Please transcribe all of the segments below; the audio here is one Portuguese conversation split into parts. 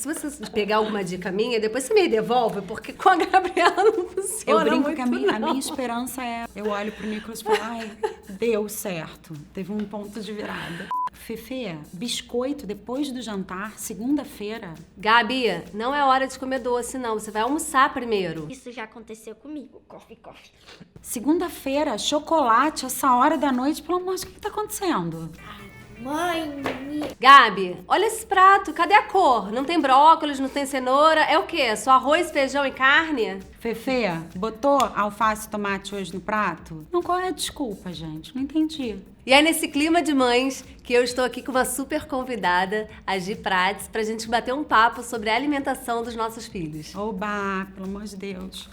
se você pegar alguma dica minha, depois você me devolve, porque com a Gabriela não funciona. Eu brinco muito, que a minha esperança é... Eu olho pro Nicolas e falo, ai, deu certo. Teve um ponto de virada. Fefê, biscoito depois do jantar, segunda-feira. Gabi, não é hora de comer doce, não. Você vai almoçar primeiro. Isso já aconteceu comigo. Coffee. Segunda-feira, chocolate, essa hora da noite. Pelo amor de Deus, o que tá acontecendo? Mãe, Gabi, olha esse prato. Cadê a cor? Não tem brócolis, não tem cenoura. É o quê? Só arroz, feijão e carne? Fefê, botou alface e tomate hoje no prato? Não, qual é a desculpa, gente? Não entendi. E é nesse clima de mães que eu estou aqui com uma super convidada, a Gi Prates, pra gente bater um papo sobre a alimentação dos nossos filhos. Oba, pelo amor de Deus.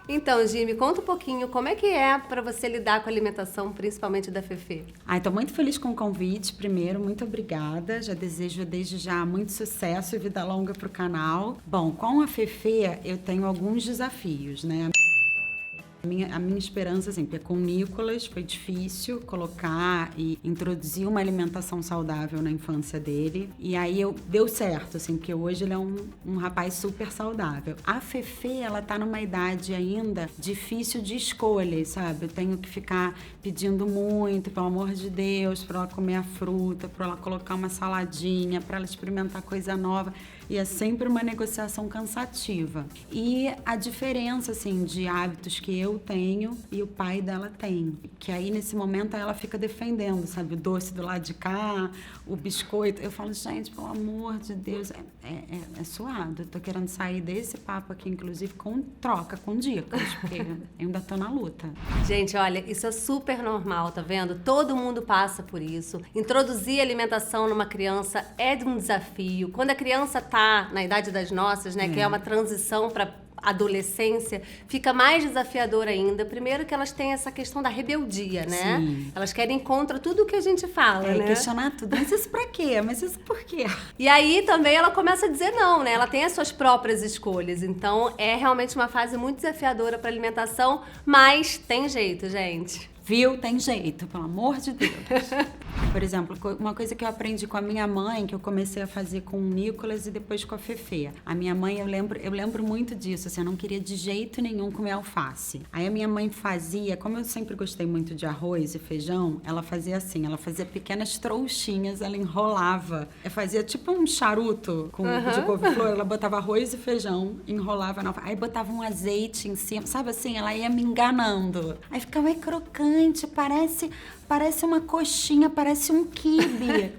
Então, Gi, me conta um pouquinho como é que é pra você lidar com a alimentação, principalmente da Fefê. Ai, tô muito feliz com o convite, primeiro, muito obrigada. Já desejo desde já muito sucesso e vida longa pro canal. Bom, com a Fefê eu tenho alguns desafios, né? A minha esperança, assim, porque com o Nicolas foi difícil colocar e introduzir uma alimentação saudável na infância dele. E aí deu certo, assim, porque hoje ele é um rapaz super saudável. A Fefê, ela tá numa idade ainda difícil de escolhas, sabe? Eu tenho que ficar pedindo muito, pelo amor de Deus, pra ela comer a fruta, pra ela colocar uma saladinha, pra ela experimentar coisa nova. E é sempre uma negociação cansativa. E a diferença, assim, de hábitos que eu tenho e o pai dela tem. Que aí, nesse momento, ela fica defendendo, sabe? O doce do lado de cá, o biscoito. Eu falo, gente, pelo amor de Deus, é suado. Eu tô querendo sair desse papo aqui, inclusive, com troca, com dicas, porque eu ainda tô na luta. Gente, olha, isso é super normal, tá vendo? Todo mundo passa por isso. Introduzir alimentação numa criança é um desafio. Quando a criança tá na idade das nossas, né, que é uma transição para adolescência, fica mais desafiador ainda. Primeiro que elas têm essa questão da rebeldia, né? Sim. Elas querem contra tudo que a gente fala, né? Questionar tudo. Mas isso pra quê? Mas isso por quê? E aí também ela começa a dizer não, né? Ela tem as suas próprias escolhas. Então é realmente uma fase muito desafiadora para alimentação, mas tem jeito, gente. Viu? Tem jeito, pelo amor de Deus. Por exemplo, uma coisa que eu aprendi com a minha mãe, que eu comecei a fazer com o Nicolas e depois com a Fefê. A minha mãe, eu lembro muito disso, assim, eu não queria de jeito nenhum comer alface. Aí a minha mãe fazia, como eu sempre gostei muito de arroz e feijão, ela fazia assim, ela fazia pequenas trouxinhas, ela enrolava. Ela fazia tipo um charuto de couve-flor, ela botava arroz e feijão, enrolava na alface. Aí botava um azeite em cima, sabe assim? Ela ia me enganando. Aí ficava crocante, parece uma coxinha, parece um quibe.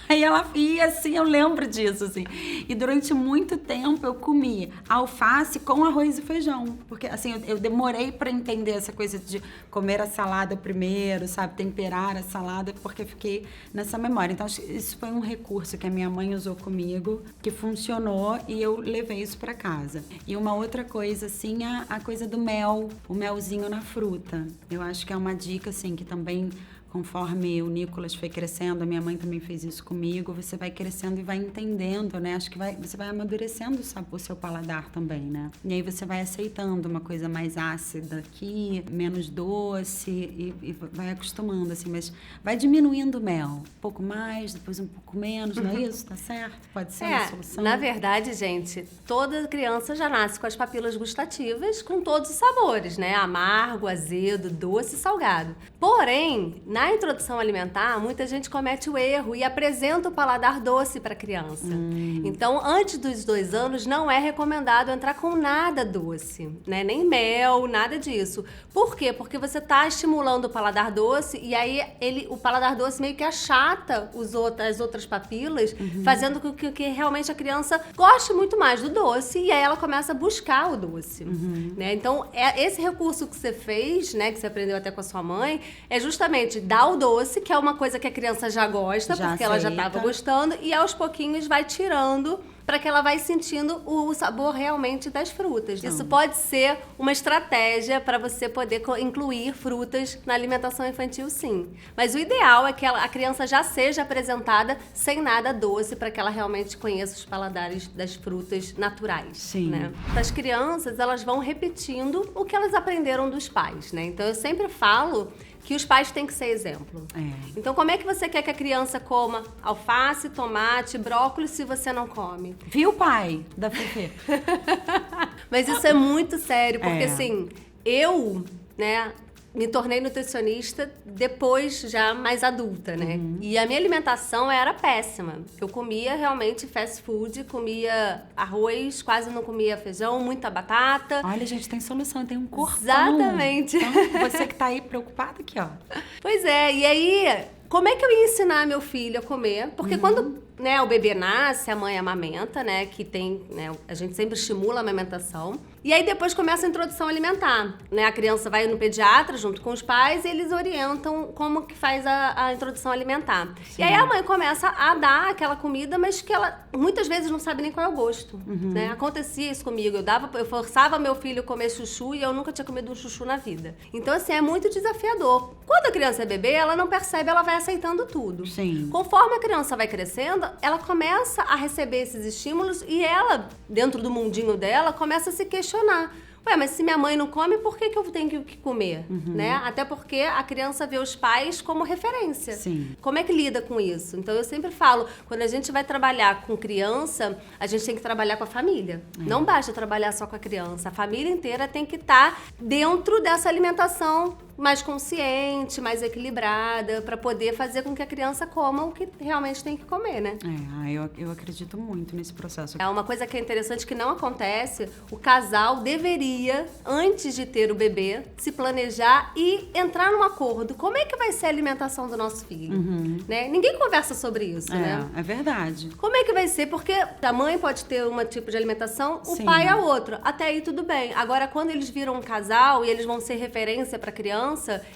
Aí ela ia assim, eu lembro disso, assim. E durante muito tempo eu comi alface com arroz e feijão. Porque, assim, eu demorei pra entender essa coisa de comer a salada primeiro, sabe? Temperar a salada, porque eu fiquei nessa memória. Então, isso foi um recurso que a minha mãe usou comigo, que funcionou e eu levei isso pra casa. E uma outra coisa, assim, a coisa do mel, o melzinho na fruta. Eu acho que é uma dica, assim, que também... Conforme o Nicolas foi crescendo, a minha mãe também fez isso comigo, você vai crescendo e vai entendendo, né? Acho que você vai amadurecendo o seu paladar também, né? E aí você vai aceitando uma coisa mais ácida aqui, menos doce e vai acostumando, assim. Mas vai diminuindo o mel. Um pouco mais, depois um pouco menos, não é isso? Tá certo? Pode ser uma solução? Na verdade, gente, toda criança já nasce com as papilas gustativas com todos os sabores, né? Amargo, azedo, doce e salgado. Porém, na introdução alimentar, muita gente comete o erro e apresenta o paladar doce para a criança. Então, antes dos 2 anos, não é recomendado entrar com nada doce, né? Nem mel, nada disso. Por quê? Porque você está estimulando o paladar doce e aí o paladar doce meio que achata as outras papilas, fazendo com que realmente a criança goste muito mais do doce e aí ela começa a buscar o doce, né? Então, esse recurso que você fez, né, que você aprendeu até com a sua mãe, é justamente dar o doce, que é uma coisa que a criança já gosta, porque ela já estava gostando, e aos pouquinhos vai tirando para que ela vai sentindo o sabor realmente das frutas. Isso pode ser uma estratégia para você poder incluir frutas na alimentação infantil, sim. Mas o ideal é que a criança já seja apresentada sem nada doce, para que ela realmente conheça os paladares das frutas naturais. Sim. Né? As crianças, elas vão repetindo o que elas aprenderam dos pais, né? Então, eu sempre falo que os pais têm que ser exemplo. Então, como é que você quer que a criança coma alface, tomate, brócolis se você não come? Viu, pai da Fefe? Mas isso é muito sério, porque assim, eu, né, me tornei nutricionista depois, já mais adulta, né? E a minha alimentação era péssima. Eu comia realmente fast food, comia arroz, quase não comia feijão, muita batata. Olha, gente, tem solução, tem um corpão. Exatamente. Então, você que tá aí preocupada aqui, ó. Pois é, e aí, como é que eu ia ensinar meu filho a comer? Porque quando, né, o bebê nasce, a mãe amamenta, né, que tem, né, a gente sempre estimula a amamentação. E aí depois começa a introdução alimentar, né? A criança vai no pediatra junto com os pais e eles orientam como que faz a introdução alimentar. Sim. E aí a mãe começa a dar aquela comida, mas que ela muitas vezes não sabe nem qual é o gosto, né? Acontecia isso comigo, eu forçava meu filho a comer chuchu e eu nunca tinha comido um chuchu na vida. Então, assim, é muito desafiador. Quando a criança é bebê, ela não percebe, ela vai aceitando tudo. Sim. Conforme a criança vai crescendo, ela começa a receber esses estímulos e ela, dentro do mundinho dela, começa a se questionar. Ué, mas se minha mãe não come, por que eu tenho que comer? Né? Até porque a criança vê os pais como referência. Sim. Como é que lida com isso? Então, eu sempre falo, quando a gente vai trabalhar com criança, a gente tem que trabalhar com a família. Não basta trabalhar só com a criança. A família inteira tem que estar dentro dessa alimentação mais consciente, mais equilibrada, para poder fazer com que a criança coma o que realmente tem que comer, né? Eu acredito muito nesse processo. É uma coisa que é interessante que não acontece, o casal deveria, antes de ter o bebê, se planejar e entrar num acordo. Como é que vai ser a alimentação do nosso filho? Né? Ninguém conversa sobre isso, né? É verdade. Como é que vai ser? Porque a mãe pode ter um tipo de alimentação, o Sim. pai é outro. Até aí tudo bem. Agora, quando eles viram um casal e eles vão ser referência para a criança,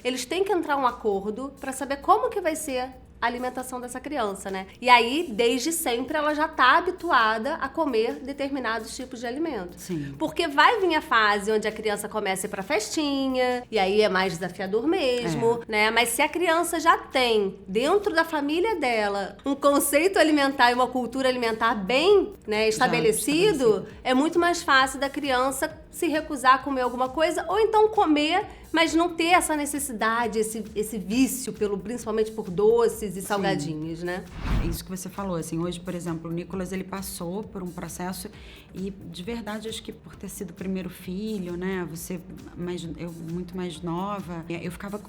eles têm que entrar um acordo para saber como que vai ser a alimentação dessa criança, né? E aí, desde sempre, ela já tá habituada a comer determinados tipos de alimentos. Sim. Porque vai vir a fase onde a criança começa a ir pra festinha, e aí é mais desafiador mesmo, né? Mas se a criança já tem, dentro da família dela, um conceito alimentar e uma cultura alimentar bem, né, estabelecido, é muito mais fácil da criança se recusar a comer alguma coisa, ou então comer, mas não ter essa necessidade, esse vício, principalmente por doces e salgadinhos, né? É isso que você falou, assim, hoje, por exemplo, o Nicolas, ele passou por um processo e, de verdade, acho que por ter sido o primeiro filho, né, eu muito mais nova, eu ficava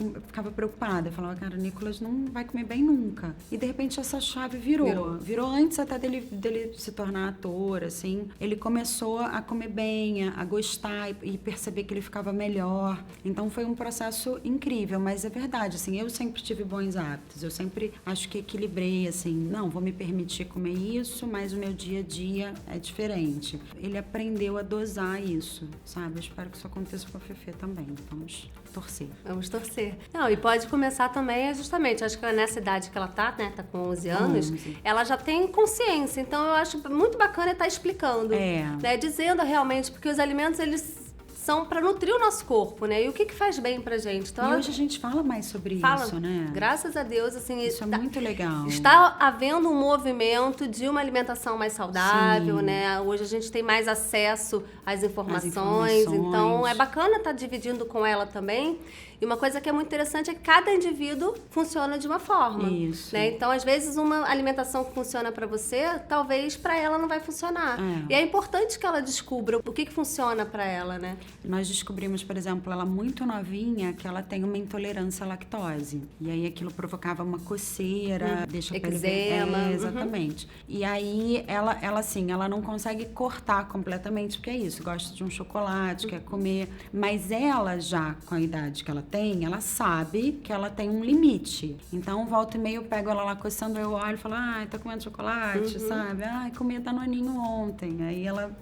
preocupada, eu falava, cara, o Nicolas não vai comer bem nunca. E, de repente, essa chave virou antes até dele se tornar ator, assim, ele começou a comer bem, a gostar e perceber que ele ficava melhor. Então, foi um processo incrível, mas é verdade, assim, eu sempre tive bons hábitos, eu sempre acho que equilibrei, assim, não, vou me permitir comer isso, mas o meu dia a dia é diferente. Ele aprendeu a dosar isso, sabe? Eu espero que isso aconteça com a Fefe também, vamos torcer. Vamos torcer. Não, e pode começar também, justamente, acho que nessa idade que ela tá, né, tá com 11 anos, ela já tem consciência, então eu acho muito bacana estar explicando, né, dizendo realmente, porque os alimentos, eles são para nutrir o nosso corpo, né? E o que faz bem pra gente? Então, e hoje a gente fala mais sobre isso, né? Graças a Deus, assim... Isso é muito legal. Está havendo um movimento de uma alimentação mais saudável, né? Hoje a gente tem mais acesso às informações. Então, é bacana estar dividindo com ela também. E uma coisa que é muito interessante é que cada indivíduo funciona de uma forma. Isso. Né? Então, às vezes, uma alimentação que funciona para você, talvez para ela não vai funcionar. E é importante que ela descubra o que funciona para ela, né? Nós descobrimos, por exemplo, ela muito novinha, que ela tem uma intolerância à lactose. E aí aquilo provocava uma coceira, deixa a pele eczema. Exatamente. E aí ela assim, ela não consegue cortar completamente, porque é isso, gosta de um chocolate, quer comer. Mas ela já, com a idade que ela tem, ela sabe que ela tem um limite. Então, volta e meia, eu pego ela lá coçando, eu olho e falo, tá comendo chocolate, sabe? Comi danoninho ontem. Aí ela,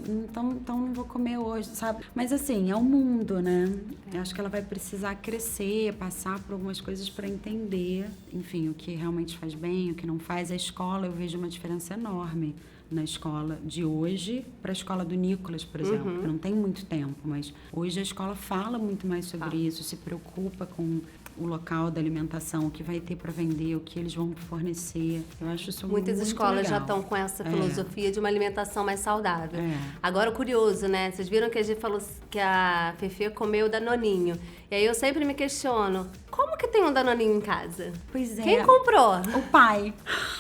então não vou comer hoje, sabe? Mas assim, é o mundo, né? Eu acho que ela vai precisar crescer, passar por algumas coisas para entender, enfim, o que realmente faz bem, o que não faz. A escola, eu vejo uma diferença enorme na escola de hoje para a escola do Nicolas, por exemplo, que não tem muito tempo, mas hoje a escola fala muito mais sobre isso, se preocupa com o local da alimentação, o que vai ter para vender, o que eles vão fornecer. Eu acho isso Muitas muito escolas legal. já estão com essa filosofia de uma alimentação mais saudável. Agora, o curioso, né? Vocês viram que a gente falou que a Fefe comeu o Danoninho. E aí eu sempre me questiono, como que tem um Danoninho em casa? Pois é. Quem comprou? O pai.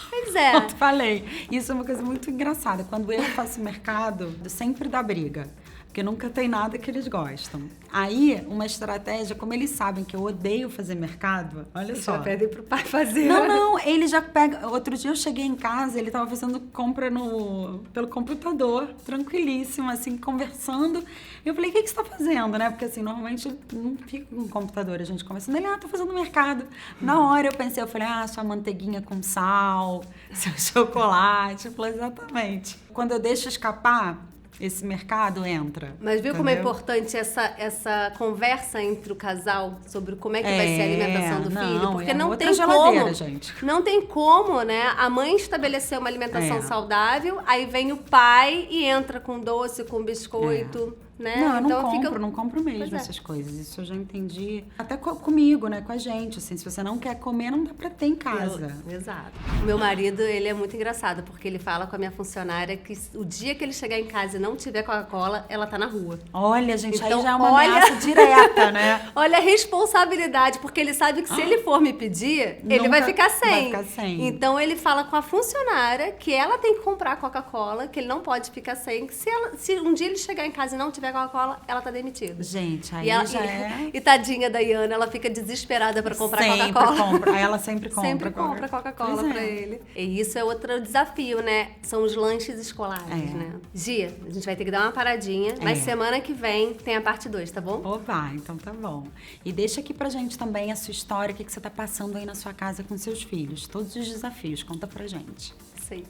Pois é. Eu te falei. Isso é uma coisa muito engraçada. Quando eu faço mercado, sempre dá briga. Porque nunca tem nada que eles gostam. Aí, uma estratégia, como eles sabem que eu odeio fazer mercado, olha só. Já pedem pro pai fazer. Não, ele já pega... Outro dia eu cheguei em casa, ele tava fazendo compra pelo computador, tranquilíssimo, assim, conversando. Eu falei, o que você tá fazendo, né? Porque, assim, normalmente não fica com o computador, a gente conversando. Ele, tô fazendo mercado. Na hora eu pensei, eu falei, sua manteiguinha com sal, seu chocolate. Eu falei, exatamente. Quando eu deixo escapar, esse mercado entra. Mas viu como é importante essa conversa entre o casal sobre como é que vai ser a alimentação do filho? Porque não tem como, gente. Não tem como, né? A mãe estabelecer uma alimentação saudável, aí vem o pai e entra com doce, com biscoito. Né? Não, eu então não compro mesmo essas coisas. Isso eu já entendi. Até comigo, né? Com a gente. Assim, se você não quer comer, não dá pra ter em casa. Exato. O meu marido, ele é muito engraçado, porque ele fala com a minha funcionária que o dia que ele chegar em casa e não tiver Coca-Cola, ela tá na rua. Olha, gente, então, aí já é uma ameaça direta, né? Olha a responsabilidade, porque ele sabe que se ele for me pedir, ele vai ficar sem. Vai ficar sem. Então ele fala com a funcionária que ela tem que comprar Coca-Cola, que ele não pode ficar sem, que se um dia ele chegar em casa e não tiver Coca-Cola, ela tá demitida. Gente, aí E tadinha da Iana, ela fica desesperada pra comprar Coca-Cola. Aí ela sempre compra. Sempre compra Coca-Cola pra ele. E isso é outro desafio, né? São os lanches escolares, né? Gia, a gente vai ter que dar uma paradinha, mas semana que vem tem a parte 2, tá bom? Opa, então tá bom. E deixa aqui pra gente também a sua história, o que você tá passando aí na sua casa com seus filhos. Todos os desafios, conta pra gente. Sim.